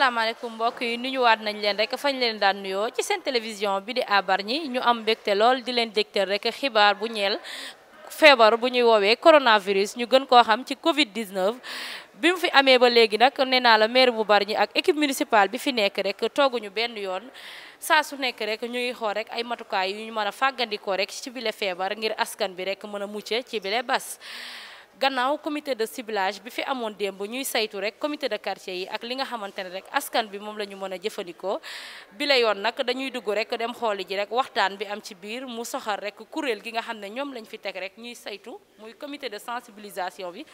asalaamaaleykum mbokk yi nuyuwaat nañ leen rek fañ leen daan nuyoo ci seen télévision bi di à Bargny ñu am mbégte lool di leen dégtal rek xibaar bu ñeel feebar bu ñuy woowee coronavirus ñu gën koo xam ci Covid 19. bi mu fi amee ba léegi nag nee naa la maire bu Bargny ak équipe municipale bi fi nekk rek tooguñu benn yoon saa su nekk rek ñu ngi xool rek ay matukaay yu ñu mën a fàggandikoo rek ci bile feebar ngir askan bi rek mën a mucc ci bile bas. gannaaw comité de ciblage bi fi amoon démb ñuy saytu rek comité de quartier yi ak li nga xamante ne rek askan bi moom la ñu mën a jëfandikoo bi la yoon nag dañuy dugg rek dem xooli ji rek waxtaan bi am ci biir mu soxal rek kuréel gi nga xam ne ñoom lañ fi teg rek ñuy saytu muy comité de sensibilisation bi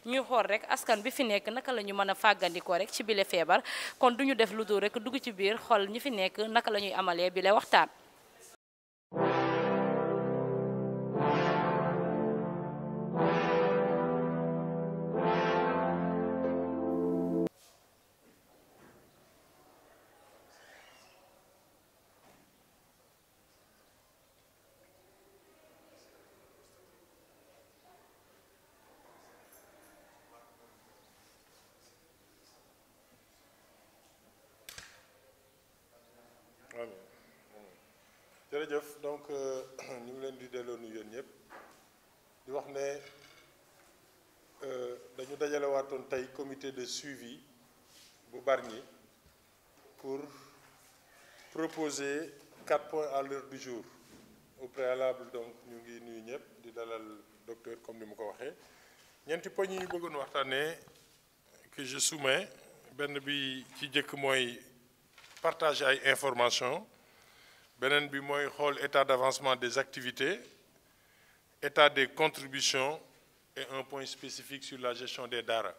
ñuy xool rek askan bi fi nekk naka la ñu mën a fàggandikoo rek ci bile feebar kon duñu def lu dul rek dugg ci biir xool ñi fi nekk naka la ñuy amalee bile waxtaan. jërëjëf donc ñu ngi leen di delloo nuyu yéen ñëpp di wax ne dañu dajale waatoon tey comité de suivi bu Bargny pour proposer 4 points à l'ordre du jour au préalable donc ñu ngi nuyu ñëpp di dalal docteur comme ni mu ko waxee ñeenti poñ yi ñu bëggoon waxtaanee que je soumets benn bi ci jëkk mooy partager ay informations. beneen bi mooy xool état d'avancement des activités état des contributions et un point spécifique sur la gestion des daara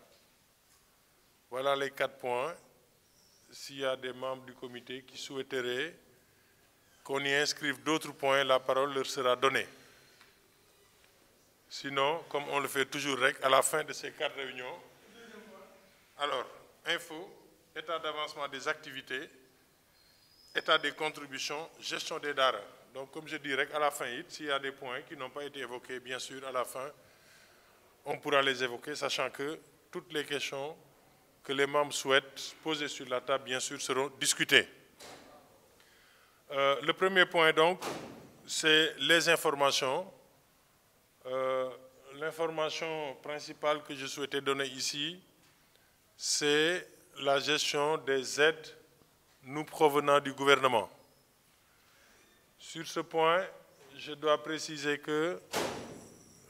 voilà les 4 points. S'il y a des membres du comité qui souhaiteraient qu'on y inscrive d'autres points, la parole leur sera donnée. Sinon, comme on le fait toujours rek à la fin de ces 4 réunions, alors info état d'avancement des activités état des contributions, gestion des daara. Donc, comme je dis rek à la fin, s'il y a des points qui n'ont pas été évoqués, bien sûr, à la fin, on pourra les évoquer, sachant que toutes les questions que les membres souhaitent poser sur la table, bien sûr, seront discutées. Le premier point, donc, c'est les informations. L'information principale que je souhaitais donner ici, c'est la gestion des aides nous provenant du gouvernement. Sur ce point, je dois préciser que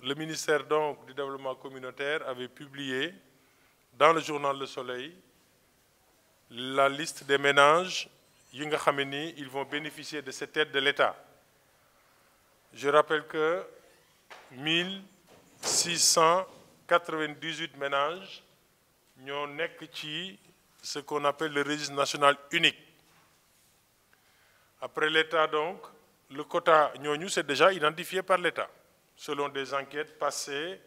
le ministère donc du développement communautaire avait publié dans le journal Le Soleil la liste des ménages yi nga xam ni ils vont bénéficier de cette aide de l'État. Je rappelle que 1698 ménages ñoo nekk ci ce qu'on appelle le registre national unique. Après l'État, donc, le quota ñooñu, c'est déjà identifié par l'État, selon des enquêtes passées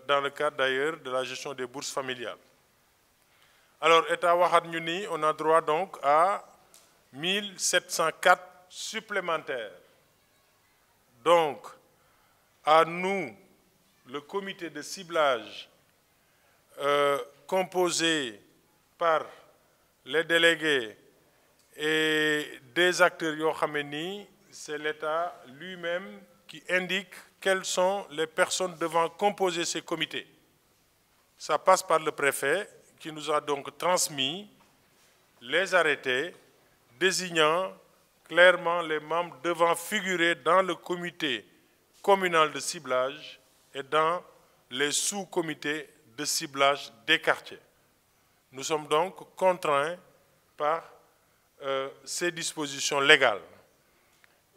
dans le cadre d'ailleurs de la gestion des bourses familiales. Alors, État waxaat ñu ni, on a droit donc à 1704 supplémentaires. Donc, à nous, le comité de ciblage composé par les délégués et des acteurs yoo xam ni c'est l'État lui-même qui indique quelles sont les personnes devant composer ces comités. Ça passe par le préfet qui nous a donc transmis les arrêtés désignant clairement les membres devant figurer dans le comité communal de ciblage et dans les sous-comités de ciblage des quartiers. Nous sommes donc contraints par ces dispositions légales.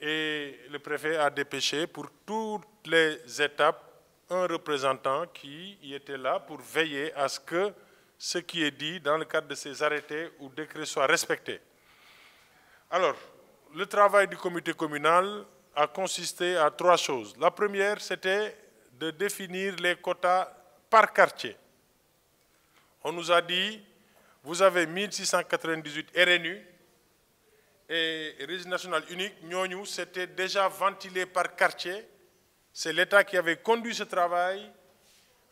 Et le préfet a dépêché pour toutes les étapes un représentant qui y était là pour veiller à ce que ce qui est dit dans le cadre de ces arrêtés ou décrets soit respecté. Alors, le travail du comité communal a consisté à 3 choses. La première, c'était de définir les quotas par quartier. On nous a dit, vous avez 1698 RNU et registre national unique, ñooñu c'était déjà ventilé par quartier. C'est l'État qui avait conduit ce travail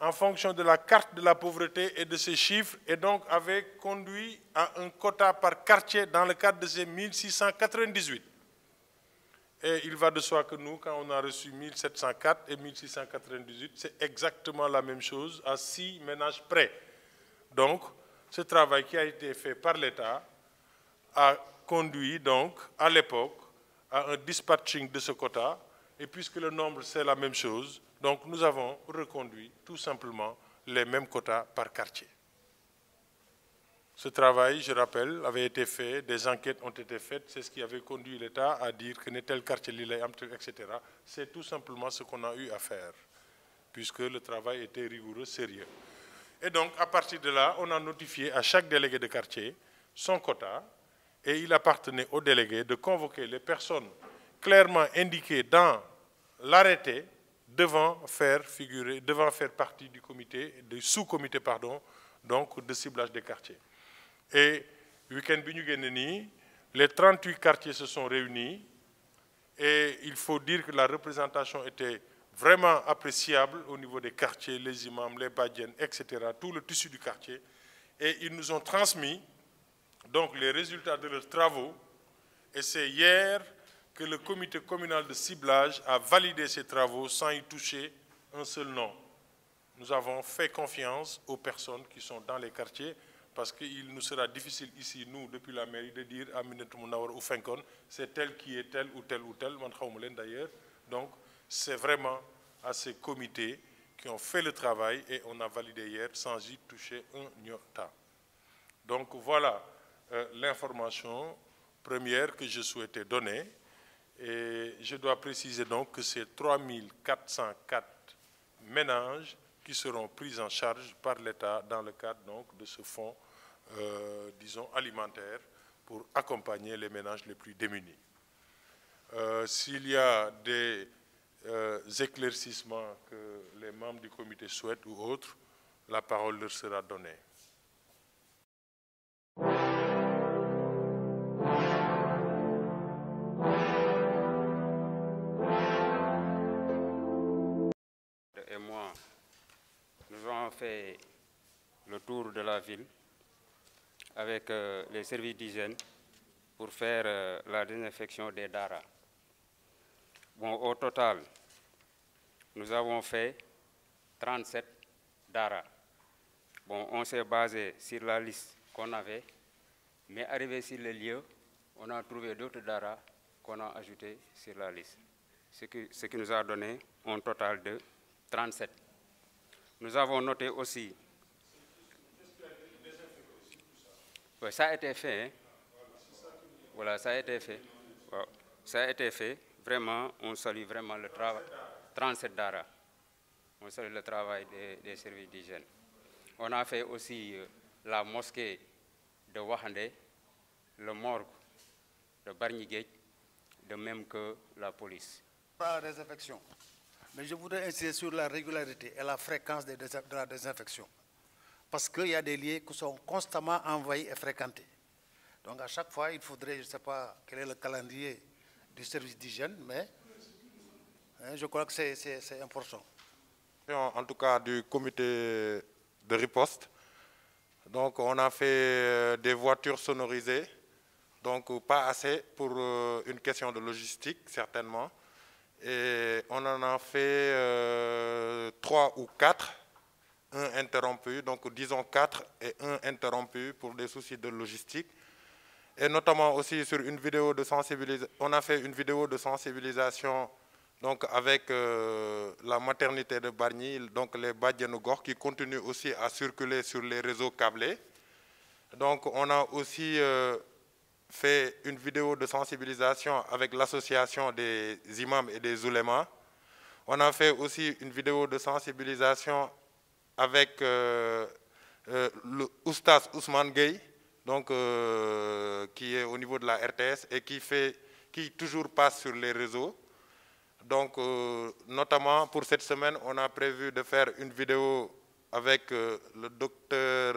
en fonction de la carte de la pauvreté et de ces chiffres, et donc avait conduit à un quota par quartier dans le cadre de ces 1698. Et il va de soi que nous, quand on a reçu 1704 et 1698, c'est exactement la même chose à 6 ménages près. Donc, ce travail qui a été fait par l'État a conduit donc, à l'époque, à un dispatching de ce quota, et puisque le nombre c'est la même chose, donc nous avons reconduit tout simplement les mêmes quotas par quartier. Ce travail, je rappelle, avait été fait, des enquêtes ont été faites, c'est ce qui avait conduit l'État à dire que tel quartier, etc. C'est tout simplement ce qu'on a eu à faire, puisque le travail était rigoureux, sérieux. Et donc, à partir de là, on a notifié à chaque délégué de quartier son quota, et il appartenait au délégué de convoquer les personnes clairement indiquées dans l'arrêté devant faire partie du comité, du sous-comité, pardon, donc de ciblage des quartiers. Et week-end bi ñu génn nii, les 38 quartiers se sont réunis, et il faut dire que la représentation était vraiment appréciable au niveau des quartiers, les imams, les badiens, etc., tout le tissu du quartier. Et ils nous ont transmis donc les résultats de leurs travaux, et c'est hier que le comité communal de ciblage a validé ces travaux sans y toucher un seul nom. Nous avons fait confiance aux personnes qui sont dans les quartiers, parce qu'il nous sera difficile ici, nous, depuis la mairie, de dire à Minatou Mounawar ou Fenkon, c'est tel qui est tel ou tel ou tel, d'ailleurs. Donc, c'est vraiment à ces comités qui ont fait le travail, et on a validé hier sans y toucher un iota. Donc, voilà l'information première que je souhaitais donner. Et je dois préciser donc que c'est 3404 ménages qui seront pris en charge par l'État dans le cadre donc de ce fonds, disons, alimentaire pour accompagner les ménages les plus démunis. S'il y a des éclaircissements que les membres du comité souhaitent ou autres, la parole leur sera donnée. Et moi, nous avons fait le tour de la ville avec les services d'hygiène pour faire la désinfection des daras. Bon, au total, nous avons fait 37 daras. Bon, on s'est basé sur la liste qu'on avait, mais arrivé sur le lieu, on a trouvé d'autres daras qu'on a ajoutés sur la liste. Ce qui nous a donné un total de 37. Nous avons noté aussi... Oui, ça a été fait. Hein? Voilà, ça a été fait. Wow. Ça a été fait. Vraiment, on salue vraiment le travail. 37 daras. On salue le travail des services d'hygiène. On a fait aussi la mosquée de Wahande, le morgue de Barniguet, de même que la police. La désinfection. Mais je voudrais insister sur la régularité et la fréquence de la désinfection. Parce qu'il y a des lieux qui sont constamment envahis et fréquentés. Donc à chaque fois, il faudrait, je ne sais pas quel est le calendrier du service d'hygiène, mais je crois que c'est important. En tout cas du comité de riposte. Donc on a fait des voitures sonorisées, donc pas assez pour une question de logistique certainement. Et on en a fait 3 ou 4, un interrompu, donc disons 4 et un interrompu pour des soucis de logistique. Et notamment aussi sur une vidéo de sensibilisation, on a fait une vidéo de sensibilisation donc avec la maternité de Bargny, donc les Badianougor, qui continuent aussi à circuler sur les réseaux câblés. Donc on a aussi fait une vidéo de sensibilisation avec l'association des imams et des oulémas. On a fait aussi une vidéo de sensibilisation avec le Oustaz Ousmane Gueye, donc, qui est au niveau de la RTS et qui toujours passe sur les réseaux. Donc, notamment pour cette semaine, on a prévu de faire une vidéo avec le docteur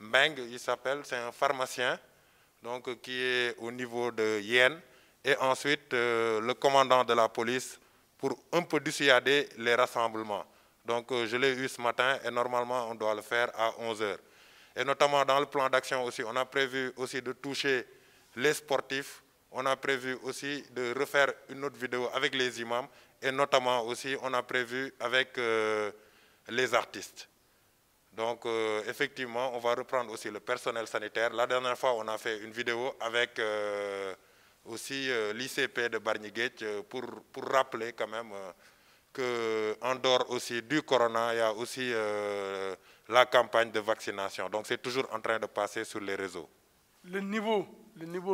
Mbeng, il s'appelle, c'est un pharmacien, donc qui est au niveau de Yen, et ensuite le commandant de la police pour un peu dissuader les rassemblements. Donc je l'ai eu ce matin et normalement on doit le faire à 11h. Et notamment dans le plan d'action aussi, on a prévu aussi de toucher les sportifs. On a prévu aussi de refaire une autre vidéo avec les imams et notamment aussi on a prévu avec les artistes. Donc effectivement, on va reprendre aussi le personnel sanitaire. La dernière fois, on a fait une vidéo avec aussi l'ICP de Bargny-Guedj pour rappeler quand même qu'en dehors aussi du corona, il y a aussi la campagne de vaccination. Donc c'est toujours en train de passer sur les réseaux. Le niveau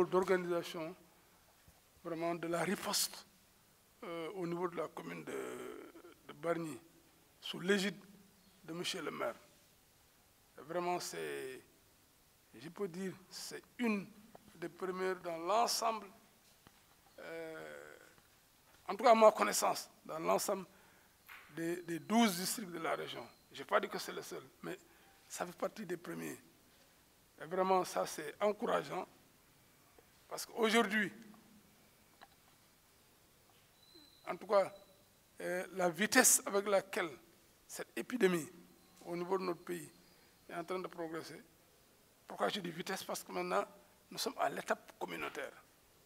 d'organisation vraiment de la riposte au niveau de la commune de Bargny, sous l'égide de M. le maire. Vraiment, c'est, je peux dire, c'est une des premières dans l'ensemble, en tout cas à ma connaissance, dans l'ensemble des 12 districts de la région. Je n'ai pas dit que c'est le seul, mais ça fait partie des premiers. Et vraiment, ça c'est encourageant, parce qu'aujourd'hui, en tout cas, la vitesse avec laquelle cette épidémie au niveau de notre pays est en train de progresser. Pourquoi je dis vitesse? Parce que maintenant, nous sommes à l'étape communautaire,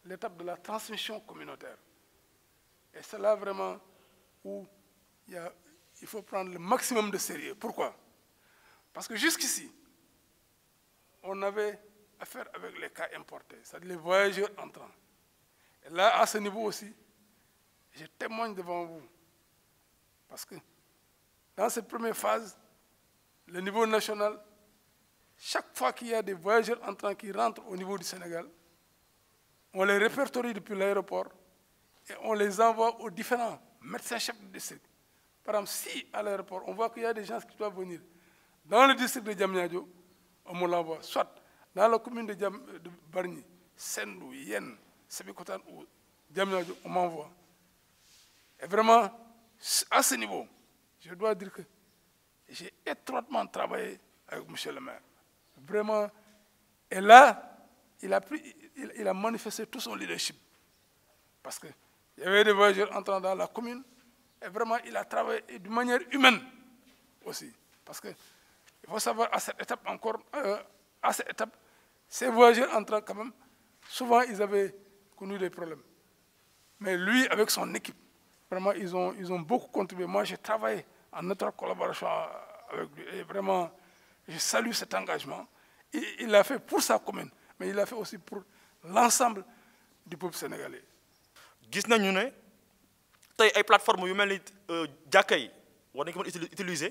l'étape de la transmission communautaire. Et c'est là vraiment où il faut prendre le maximum de sérieux. Pourquoi? Parce que jusqu'ici, on avait affaire avec les cas importés, c'est-à-dire les voyageurs entrants. Et là, à ce niveau aussi, je témoigne devant vous. Parce que dans cette première phase, le niveau national, chaque fois qu'il y a des voyageurs entrants qui rentrent au niveau du Sénégal, on les répertorie depuis l'aéroport et on les envoie aux différents médecins-chefs du district. Par exemple, si à l'aéroport, on voit qu'il y a des gens qui doivent venir dans le district de Diamniadio, on me l'envoie. Soit dans la commune de Bargny, Sendou, Yen, Sébikotane ou Diamniadio, on m'envoie. Et vraiment, à ce niveau, je dois dire que j'ai étroitement travaillé avec M. le maire. Vraiment. Et là, il a manifesté tout son leadership. Parce qu'il y avait des voyageurs entrant dans la commune. Et vraiment, il a travaillé d'une manière humaine aussi. Parce qu'il faut savoir, à cette étape encore, ces voyageurs entrants quand même, souvent, ils avaient connu des problèmes. Mais lui, avec son équipe, vraiment, ils ont beaucoup contribué. Moi, j'ai travaillé en étroite collaboration avec lui. Et vraiment, je salue cet engagement. Il l'a fait pour sa commune, mais il l'a fait aussi pour l'ensemble du peuple sénégalais. Gis nañu ne tey ay plateformes yu mel ni jàkka yi war nañu ko mën utiliser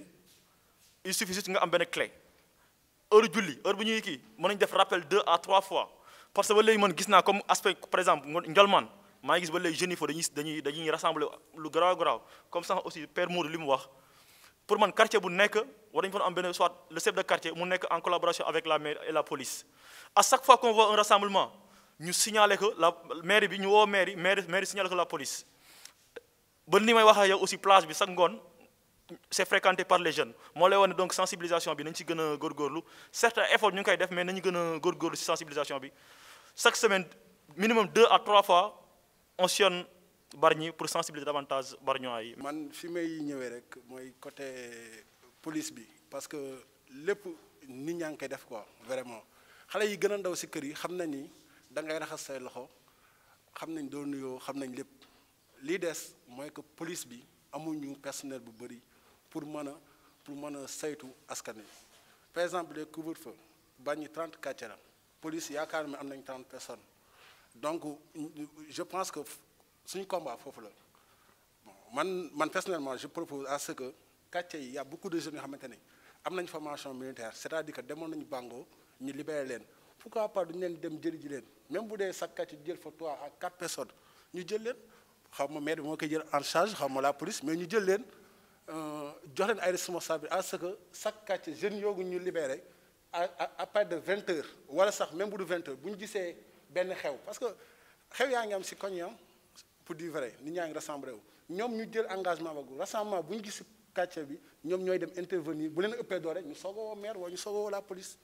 il suffit juste nga am benn clé heure julli heure bu ñuy kii mën nañu def rappel 2 à 3 fois parce que ba léegi man gis naa comme aspect par exemple Ndiolmane maa ngi gis ba léegi jeunes yi fa dañuy rassembler lu garaaw comme ça aussi Père Mourou li mu wax pour man quartier bu nekk war nañu fa am benn soit le chef de quartier mu nekk en collaboration avec la mairie et la police à chaque fois qu'on voit un rassemblement ñu signaler que la mairie bi ñu woo mairie signaler que la police ba ni may wax ak yow aussi plage bi chaque ngoon c'est fréquenté par les jeunes moo lay wane donc sensibilisation bi nañ ci gën a góorgóorlu certains efforts ñu ngi koy def mais nañu gën a góorgóorlu ci sensibilisation bi chaque semaine minimum 2 à 3 fois on sillonne Bargny pour sensibiliser davantage Bargnois yi. man fi may ñëwee rek mooy côté police bi parce que lépp nit ñaa ngi koy def quoi vraiment xale yi gën a ndaw ci kër yi xam nañ ni da ngay raxas say loxo xam nañ doo nuyoo xam nañ lépp lii des mooy que police bi amuñu personnel bu bëri pour mën a saytu askan wi par exemple les couvre-feu Bargny 30 quartiers la police yaakaar na am nañ 30 personnes donc je pense que suñu combat foofu la bon man personnellement je propose à ce que quartier yi y a beaucoup de jeunes yoo xamante ne am nañ formation militaire c'est-à-dire que demoon nañu Bango ñu libéré leen pourquoi pas duñu leen dem jëli ji leen même bu dee chaque quartier jël fa 3 à 4 personnes ñu jël leen xaw ma maire bi moo koy jël en charge xaw ma la police mais ñu jël leen jox leen ay responsabilités à ce que chaque quartier jeunes yoogu ñu libéré à partir de 20 heures wala sax même bu du 20 heures bu ñu gisee benn xew parce que xew yaa ngi am si koñ pour dire vrai nit ñaa ngi rassemblé wu ñoom ñu jël engagement ba rassemblement bu ñu gis si quartier bi ñoom ñooy dem intervenir bu leen ëppee doole ñu soog a woo maire wala ñu soog a woo la police.